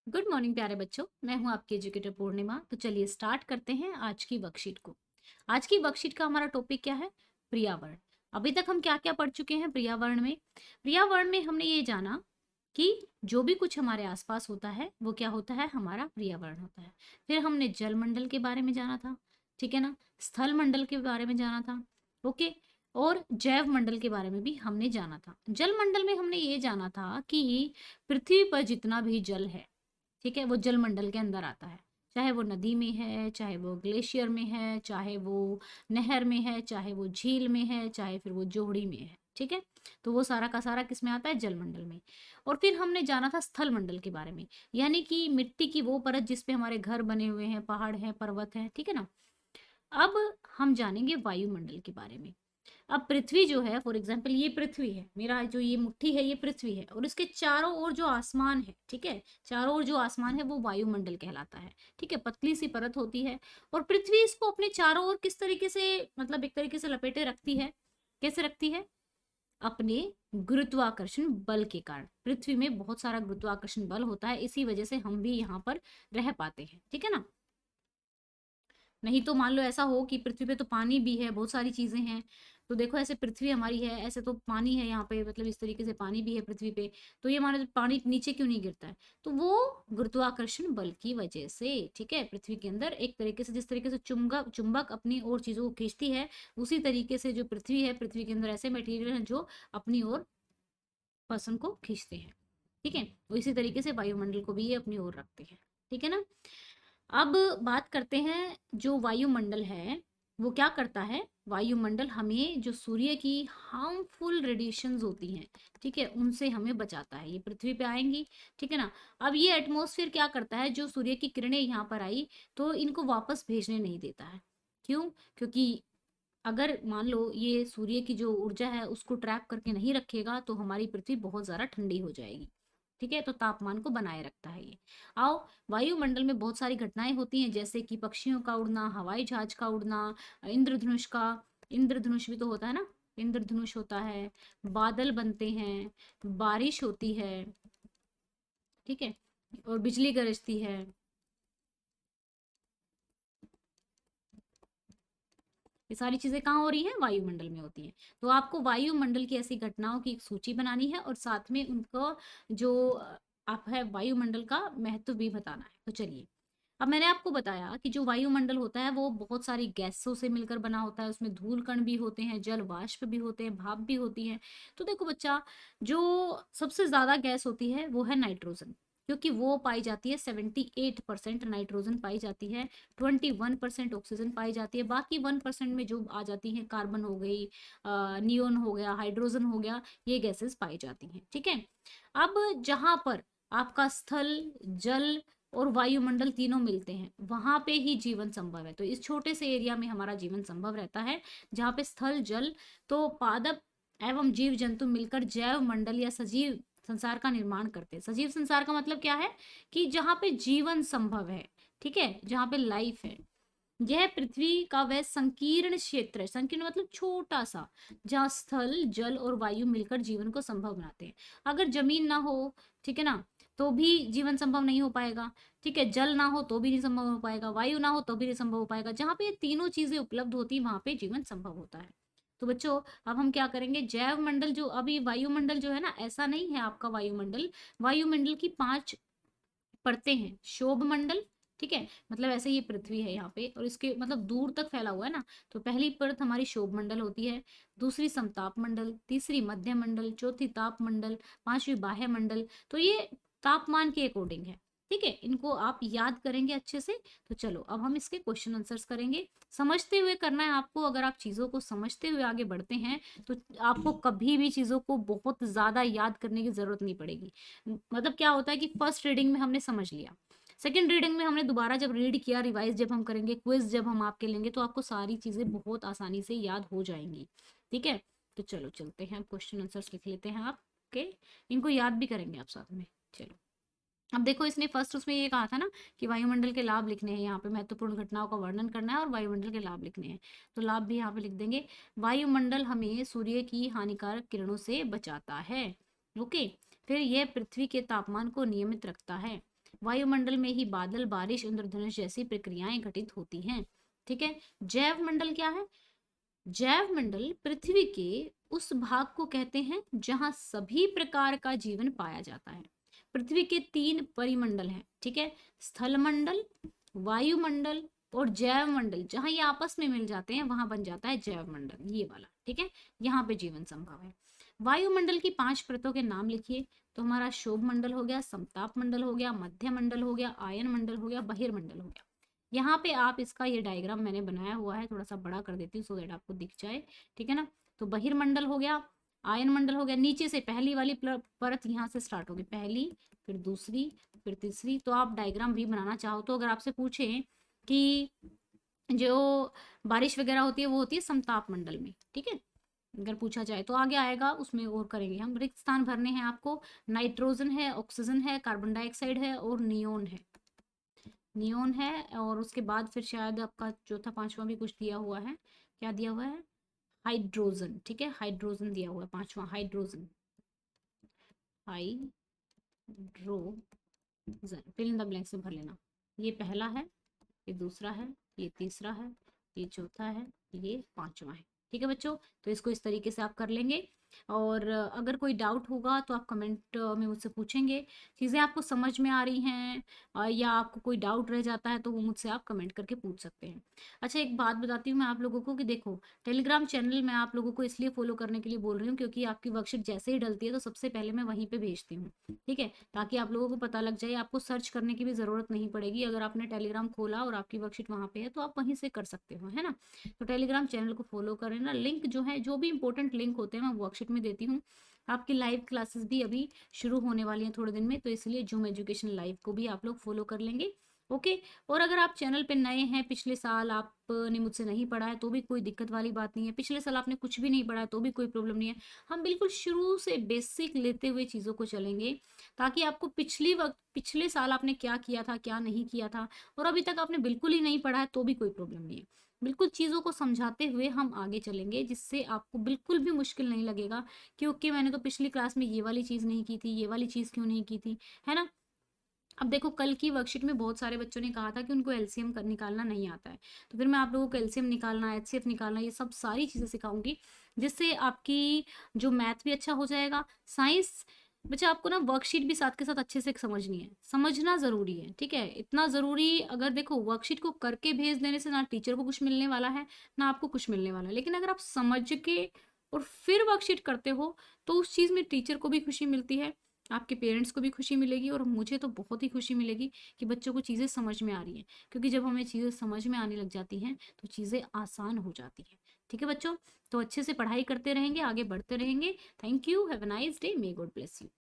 Good morning प्यारे बच्चों। मैं हूं आपकी एजुकेटर पूर्णिमा। तो चलिए स्टार्ट करते हैं आज की वर्कशीट को। आज की वर्कशीट का हमारा टॉपिक क्या है? पर्यावरण। अभी तक हम क्या क्या पढ़ चुके हैं पर्यावरण में? पर्यावरण में हमने ये जाना कि जो भी कुछ हमारे आसपास होता है वो क्या होता है, हमारा पर्यावरण होता है। फिर हमने जल मंडल के बारे में जाना था, ठीक है ना। स्थल मंडल के बारे में जाना था, ओके। और जैव मंडल के बारे में भी हमने जाना था। जल मंडल में हमने ये जाना था कि पृथ्वी पर जितना भी जल है, ठीक है, वो जल मंडल के अंदर आता है। चाहे वो नदी में है, चाहे वो ग्लेशियर में है, चाहे वो नहर में है, चाहे वो झील में है, चाहे फिर वो जोहड़ी में है, ठीक है। तो वो सारा का सारा किस में आता है? जल मंडल में। और फिर हमने जाना था स्थल मंडल के बारे में, यानी कि मिट्टी की वो परत जिसपे हमारे घर बने हुए हैं, पहाड़ हैं, पर्वत हैं, ठीक है ना। अब हम जानेंगे वायुमंडल के बारे में। अब पृथ्वी जो है, फॉर एग्जाम्पल ये पृथ्वी है, मेरा जो ये मुट्ठी है ये पृथ्वी है, और इसके चारों ओर जो आसमान है, ठीक है, चारों ओर जो आसमान है वो वायुमंडल कहलाता है, ठीक है। पतली सी परत होती है और पृथ्वी इसको अपने चारों ओर किस तरीके से, मतलब एक तरीके से लपेटे रखती है। कैसे रखती है? अपने गुरुत्वाकर्षण बल के कारण। पृथ्वी में बहुत सारा गुरुत्वाकर्षण बल होता है, इसी वजह से हम भी यहाँ पर रह पाते हैं, ठीक है ना। नहीं तो मान लो ऐसा हो कि पृथ्वी पे तो पानी भी है, बहुत सारी चीजें हैं। तो देखो ऐसे पृथ्वी हमारी है, ऐसे तो पानी है यहाँ पे, मतलब इस तरीके से पानी भी है पृथ्वी पे। तो ये हमारा पानी नीचे क्यों नहीं गिरता है? तो वो गुरुत्वाकर्षण बल की वजह से, ठीक है। पृथ्वी के अंदर एक तरीके से, जिस तरीके से चुंबक चुंबक अपनी ओर चीजों को खींचती है, उसी तरीके से जो पृथ्वी है, पृथ्वी के अंदर ऐसे मटेरियल हैं जो अपनी ओर पर्सन को खींचते हैं, ठीक है। तो इसी तरीके से वायुमंडल को भी ये अपनी ओर रखते हैं, ठीक है ना। अब बात करते हैं, जो वायुमंडल है वो क्या करता है? वायुमंडल हमें जो सूर्य की हार्मफुल रेडिएशंस होती हैं, ठीक है, उनसे हमें बचाता है। ये पृथ्वी पे आएंगी, ठीक है ना। अब ये एटमॉस्फेयर क्या करता है? जो सूर्य की किरणें यहाँ पर आई तो इनको वापस भेजने नहीं देता है। क्यों? क्योंकि अगर मान लो ये सूर्य की जो ऊर्जा है उसको ट्रैप करके नहीं रखेगा तो हमारी पृथ्वी बहुत ज्यादा ठंडी हो जाएगी, ठीक है। तो तापमान को बनाए रखता है ये। आओ, वायुमंडल में बहुत सारी घटनाएं होती हैं, जैसे कि पक्षियों का उड़ना, हवाई जहाज का उड़ना, इंद्रधनुष का, इंद्रधनुष भी तो होता है ना, इंद्रधनुष होता है, बादल बनते हैं, बारिश होती है, ठीक है, और बिजली गरजती है। ये सारी चीजें कहाँ हो रही हैं? वायुमंडल में होती हैं। तो आपको वायुमंडल की ऐसी घटनाओं की एक सूची बनानी है और साथ में उनको जो आप है वायुमंडल का महत्व भी बताना है। तो चलिए, अब मैंने आपको बताया कि जो वायुमंडल होता है वो बहुत सारी गैसों से मिलकर बना होता है। उसमें धूल कण भी होते हैं, जल वाष्प भी होते हैं, भाप भी होती है। तो देखो बच्चा, जो सबसे ज्यादा गैस होती है वो है नाइट्रोजन, क्योंकि वो पाई जाती है 78% नाइट्रोजन पाई जाती है, 21% ऑक्सीजन पाई जाती है, बाकी 1% में जो आ जाती है कार्बन हो गई, नियोन हो गया, हाइड्रोजन हो गया, ये गैसेस पाई जाती हैं, ठीक है। अब जहां पर आपका स्थल, जल और वायुमंडल तीनों मिलते हैं वहां पे ही जीवन संभव है। तो इस छोटे से एरिया में हमारा जीवन संभव रहता है, जहाँ पे स्थल, जल, तो पादप एवं जीव जंतु मिलकर जैव मंडल या सजीव संसार का निर्माण करते हैं। सजीव संसार का मतलब क्या है? कि जहाँ पे जीवन संभव है, ठीक है, जहाँ पे लाइफ है। यह पृथ्वी का वह संकीर्ण क्षेत्र है, संकीर्ण मतलब छोटा सा, जहाँ स्थल, जल और वायु मिलकर जीवन को संभव बनाते हैं। अगर जमीन ना हो, ठीक है ना, तो भी जीवन संभव नहीं हो पाएगा, ठीक है। जल ना हो तो भी नहीं संभव हो पाएगा, वायु ना हो तो भी नहीं संभव हो पाएगा। जहाँ पे ये तीनों चीजें उपलब्ध होती है वहां पे जीवन संभव होता है। तो बच्चों, अब हम क्या करेंगे? जैव मंडल, जो अभी वायुमंडल जो है ना, ऐसा नहीं है आपका वायुमंडल। वायुमंडल की 5 परतें हैं। शोभ मंडल, ठीक है, मतलब ऐसे ये पृथ्वी है यहाँ पे और इसके मतलब दूर तक फैला हुआ है ना। तो पहली परत हमारी शोभ मंडल होती है, दूसरी समताप मंडल, तीसरी मध्य मंडल, चौथी ताप मंडल, पांचवी बाह्य मंडल। तो ये तापमान के अकॉर्डिंग है, ठीक है। इनको आप याद करेंगे अच्छे से। तो चलो अब हम इसके क्वेश्चन आंसर्स करेंगे। समझते हुए करना है आपको। अगर आप चीजों को समझते हुए आगे बढ़ते हैं तो आपको कभी भी चीजों को बहुत ज्यादा याद करने की जरूरत नहीं पड़ेगी। मतलब क्या होता है कि फर्स्ट रीडिंग में हमने समझ लिया, सेकंड रीडिंग में हमने दोबारा जब रीड किया, रिवाइज जब हम करेंगे, क्विज जब हम आपके लेंगे, तो आपको सारी चीजें बहुत आसानी से याद हो जाएंगी, ठीक है। तो चलो चलते हैं, क्वेश्चन आंसर्स लिख लेते हैं आप, ओके। इनको याद भी करेंगे आप साथ में। चलो, अब देखो, इसने फर्स्ट उसमें ये कहा था ना कि वायुमंडल के लाभ लिखने हैं, यहाँ पे महत्वपूर्ण घटनाओं का वर्णन करना है और वायुमंडल के लाभ लिखने हैं। तो लाभ भी यहाँ पे लिख देंगे। वायुमंडल हमें सूर्य की हानिकारक किरणों से बचाता है, ओके। फिर यह पृथ्वी के तापमान को नियमित रखता है। वायुमंडल में ही बादल, बारिश, इंद्रधनुष जैसी प्रक्रियाएं घटित होती हैं। ठीक है। जैव मंडल क्या है? जैव मंडल पृथ्वी के उस भाग को कहते हैं जहां सभी प्रकार का जीवन पाया जाता है। पृथ्वी के 3 परिमंडल हैं, ठीक है। स्थल मंडल, वायुमंडल और जैव मंडल। जहां ये आपस में मिल जाते हैं वहां बन जाता है जैव मंडल, ये वाला, ठीक है। यहाँ पे जीवन संभव है। वायुमंडल की 5 परतों के नाम लिखिए। तो हमारा शोभ मंडल हो गया, समताप मंडल हो गया, मध्य मंडल हो गया, आयन मंडल हो गया, बहिर्मंडल हो गया। यहाँ पे आप इसका ये डायग्राम मैंने बनाया हुआ है, थोड़ा सा बड़ा कर देती हूँ सो दैट आपको दिख जाए, ठीक है ना। तो बहिर्मंडल हो गया, आयन मंडल हो गया। नीचे से पहली वाली परत यहाँ से स्टार्ट होगी, पहली, फिर दूसरी, फिर तीसरी। तो आप डायग्राम भी बनाना चाहो तो, अगर आपसे पूछे कि जो बारिश वगैरह होती है वो होती है समताप मंडल में, ठीक है। अगर पूछा जाए तो आगे आएगा, उसमें और करेंगे हम। रिक्त स्थान भरने हैं आपको। नाइट्रोजन है, ऑक्सीजन है, कार्बन डाइऑक्साइड है और नियोन है। नियोन है और उसके बाद फिर शायद आपका चौथा पांचवा भी कुछ दिया हुआ है। क्या दिया हुआ है? हाइड्रोजन, ठीक है। हाइड्रोजन दिया हुआ है, पांचवा hydrogen. Hydrogen, fill in the blank से भर लेना। ये पहला है, ये दूसरा है, ये तीसरा है, ये चौथा है, ये पांचवा है, ठीक है बच्चों। तो इसको इस तरीके से आप कर लेंगे। और अगर कोई डाउट होगा तो आप कमेंट में मुझसे पूछेंगे। चीज़ें आपको समझ में आ रही हैं या आपको कोई डाउट रह जाता है तो वो मुझसे आप कमेंट करके पूछ सकते हैं। अच्छा, एक बात बताती हूँ मैं आप लोगों को कि देखो, टेलीग्राम चैनल मैं आप लोगों को इसलिए फॉलो करने के लिए बोल रही हूँ क्योंकि आपकी वर्कशीट जैसे ही डलती है तो सबसे पहले मैं वहीं पे भेजती हूँ, ठीक है। ताकि आप लोगों को पता लग जाए, आपको सर्च करने की भी जरूरत नहीं पड़ेगी। अगर आपने टेलीग्राम खोला और आपकी वर्कशीट वहां पे है तो आप वहीं से कर सकते हो, है ना। तो टेलीग्राम चैनल को फॉलो करें ना। लिंक जो है, जो भी इंपॉर्टेंट लिंक होते हैं मैं वर्कशीट में देती हूँ। आपकी लाइव क्लासेस भी अभी शुरू होने वाली हैं थोड़े दिन में, तो इसलिए जूम एजुकेशन लाइव को भी आप लोग फॉलो कर लेंगे, ओके। और अगर आप चैनल पे नए हैं, पिछले साल आपने मुझसे नहीं पढ़ा है तो भी कोई दिक्कत वाली बात नहीं है। पिछले साल आपने कुछ भी नहीं पढ़ा है तो भी कोई प्रॉब्लम नहीं है। हम बिल्कुल शुरू से बेसिक लेते हुए चीज़ों को चलेंगे, ताकि आपको पिछले साल आपने क्या किया था, क्या नहीं किया था, और अभी तक आपने बिल्कुल ही नहीं पढ़ा है तो भी कोई प्रॉब्लम नहीं है। बिल्कुल चीज़ों को समझाते हुए हम आगे चलेंगे, जिससे आपको बिल्कुल भी मुश्किल नहीं लगेगा क्योंकि मैंने तो पिछली क्लास में ये वाली चीज़ नहीं की थी, ये वाली चीज़ क्यों नहीं की थी, है ना। अब देखो, कल की वर्कशीट में बहुत सारे बच्चों ने कहा था कि उनको एलसीएम कर निकालना नहीं आता है, तो फिर मैं आप लोगों को एलसीएम निकालना, एचसीएफ निकालना, ये सब सारी चीज़ें सिखाऊंगी, जिससे आपकी जो मैथ भी अच्छा हो जाएगा। साइंस बच्चा, आपको ना वर्कशीट भी साथ के साथ अच्छे से समझनी है, समझना जरूरी है, ठीक है। इतना जरूरी, अगर देखो वर्कशीट को करके भेज देने से ना टीचर को कुछ मिलने वाला है ना आपको कुछ मिलने वाला है, लेकिन अगर आप समझ के और फिर वर्कशीट करते हो तो उस चीज़ में टीचर को भी खुशी मिलती है, आपके पेरेंट्स को भी खुशी मिलेगी, और मुझे तो बहुत ही खुशी मिलेगी कि बच्चों को चीज़ें समझ में आ रही हैं। क्योंकि जब हमें चीज़ें समझ में आने लग जाती हैं तो चीज़ें आसान हो जाती हैं, ठीक है बच्चों। तो अच्छे से पढ़ाई करते रहेंगे, आगे बढ़ते रहेंगे। Thank you, have a nice day, may God bless you.